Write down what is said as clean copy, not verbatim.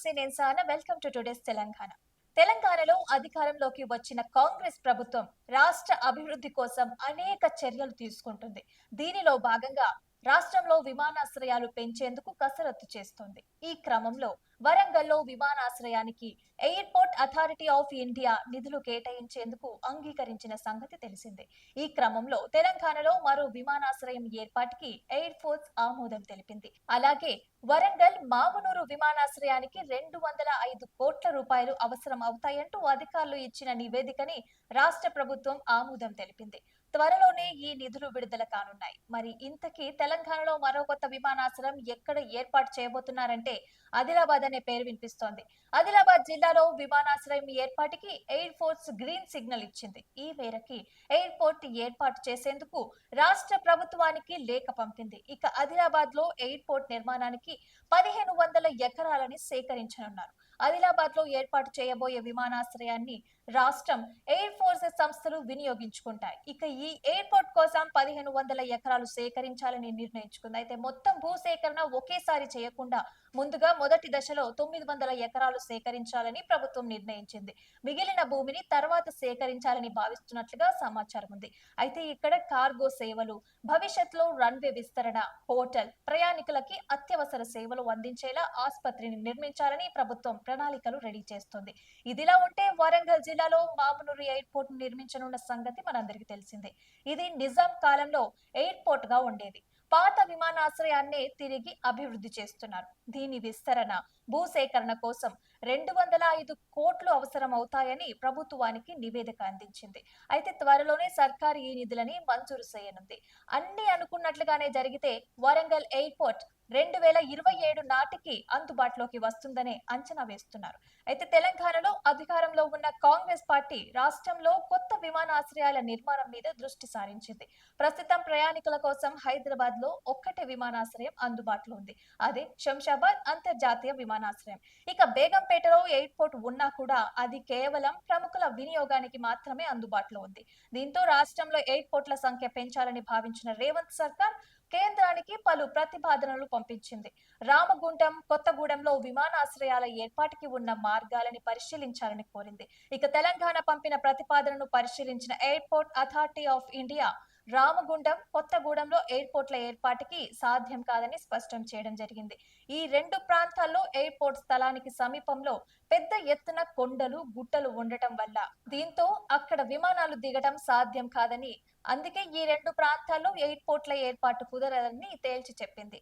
నమస్తే నేను సానా వెల్కమ్ టు టుడేస్ తెలంగాణ. తెలంగాణలో అధికారంలోకి వచ్చిన కాంగ్రెస్ ప్రభుత్వం రాష్ట్ర అభివృద్ధి కోసం అనేక చర్యలు తీసుకుంటుంది. దీనిలో భాగంగా రాష్ట్రంలో విమానాశ్రయాలు పెంచేందుకు కసరత్తు చేస్తోంది. ఈ క్రమంలో వరంగల్లో విమానాశ్రయానికి ఎయిర్పోర్ట్ అథారిటీ ఆఫ్ ఇండియా నిధులు కేటాయించేందుకు అంగీకరించిన సంగతి తెలిసిందే. ఈ క్రమంలో తెలంగాణలో మరో విమానాశ్రయం ఏర్పాటుకి ఎయిర్ ఫోర్స్ ఆమోదం తెలిపింది. అలాగే వరంగల్ మామునూరు విమానాశ్రయానికి 205 కోట్ల రూపాయలు అవసరం అవుతాయంటూ అధికారులు ఇచ్చిన నివేదికని రాష్ట్ర ప్రభుత్వం ఆమోదం తెలిపింది. త్వరలోనే ఈ నిధులు విడుదల కానున్నాయి. మరి ఇంతకీ తెలంగాణలో మరో కొత్త విమానాశ్రయం ఎక్కడ ఏర్పాటు చేయబోతున్నారంటే ఆదిలాబాద్ అనే పేరు వినిపిస్తోంది. ఆదిలాబాద్ జిల్లాలో విమానాశ్రయం ఏర్పాటుకి ఎయిర్ ఫోర్స్ గ్రీన్ సిగ్నల్ ఇచ్చింది. ఈ మేరకి ఎయిర్పోర్ట్ ఏర్పాటు చేసేందుకు రాష్ట్ర ప్రభుత్వానికి లేఖ పంపింది. ఇక ఆదిలాబాద్ లో ఎయిర్పోర్ట్ నిర్మాణానికి 1500 ఎకరాలని సేకరించనున్నారు. ఆదిలాబాద్ లో ఏర్పాటు చేయబోయే విమానాశ్రయాన్ని రాష్ట్రం ఎయిర్ ఫోర్సెస్ సంస్థలు వినియోగించుకుంటాయి. ఇక ఈ ఎయిర్పోర్ట్ కోసం 1500 ఎకరాలు సేకరించాలని నిర్ణయించుకుంది. అయితే మొత్తం భూసేకరణ ఒకేసారి చేయకుండా ముందుగా మొదటి దశలో 900 ఎకరాలు సేకరించాలని ప్రభుత్వం నిర్ణయించింది. మిగిలిన భూమిని తర్వాత సేకరించాలని భావిస్తున్నట్లుగా సమాచారం ఉంది. అయితే ఇక్కడ కార్గో సేవలు, భవిష్యత్తులో రన్వే విస్తరణ, హోటల్, ప్రయాణికులకి అత్యవసర సేవలు అందించేలా ఆసుపత్రిని నిర్మించాలని ప్రభుత్వం ప్రణాళికలు రెడీ చేస్తోంది. ఇదిలా ఉంటే వరంగల్ జిల్లాలో మామునూరు ఎయిర్పోర్ట్ నిర్మించనున్న సంగతి మనందరికీ తెలిసిందే. ఇది నిజాం కాలంలో ఎయిర్పోర్ట్ గా ఉండేది. పాత విమానాశ్రయాన్నే తిరిగి అభివృద్ధి చేస్తున్నారు. దీని విస్తరణ, భూసేకరణ కోసం 205 కోట్లు అవసరం అవుతాయని ప్రభుత్వానికి నివేదిక అందించింది. అయితే త్వరలోనే సర్కారు ఈ నిధులని మంజూరు చేయనుంది. అన్ని అనుకున్నట్లుగానే జరిగితే వరంగల్ ఎయిర్పోర్ట్ 2027 నాటికి అందుబాటులోకి వస్తుందనే అంచనా వేస్తున్నారు. అయితే తెలంగాణలో అధికారంలో ఉన్న కాంగ్రెస్ పార్టీ రాష్ట్రంలో కొత్త విమానాశ్రయాల నిర్మాణం మీద దృష్టి సారించింది. ప్రస్తుతం ప్రయాణికుల కోసం హైదరాబాద్ లో ఒక్కటే విమానాశ్రయం అందుబాటులో ఉంది. అదే శంషాబాద్ అంతర్జాతీయ విమానాశ్రయం. ఇక బేగంపేటలో ఎయిర్పోర్ట్ ఉన్నా కూడా అది కేవలం ప్రముఖుల వినియోగానికి మాత్రమే అందుబాటులో ఉంది. దీంతో రాష్ట్రంలో ఎయిర్పోర్ట్ల సంఖ్య పెంచాలని భావించిన రేవంత్ సర్కార్ కేంద్రానికి పలు ప్రతిపాదనలు పంపించింది. రామగుండం, కొత్తగూడెంలో విమానాశ్రయాల ఏర్పాటుకి ఉన్న మార్గాలని పరిశీలించాలని కోరింది. ఇక తెలంగాణ పంపిన ప్రతిపాదనను పరిశీలించిన airport authority of India Ramagundam, కొత్తగూడెంలో ఎయిర్పోర్ట్ల ఏర్పాటుకి సాధ్యం కాదని స్పష్టం చేయడం జరిగింది. ఈ రెండు ప్రాంతాల్లో ఎయిర్పోర్ట్ స్థలానికి సమీపంలో పెద్ద ఎత్తున కొండలు, గుట్టలు ఉండటం వల్ల దీంతో అక్కడ విమానాలు దిగడం సాధ్యం కాదని, అందుకే ఈ రెండు ప్రాంతాల్లో ఎయిర్పోర్ట్ల ఏర్పాటు కుదరదని తేల్చి చెప్పింది.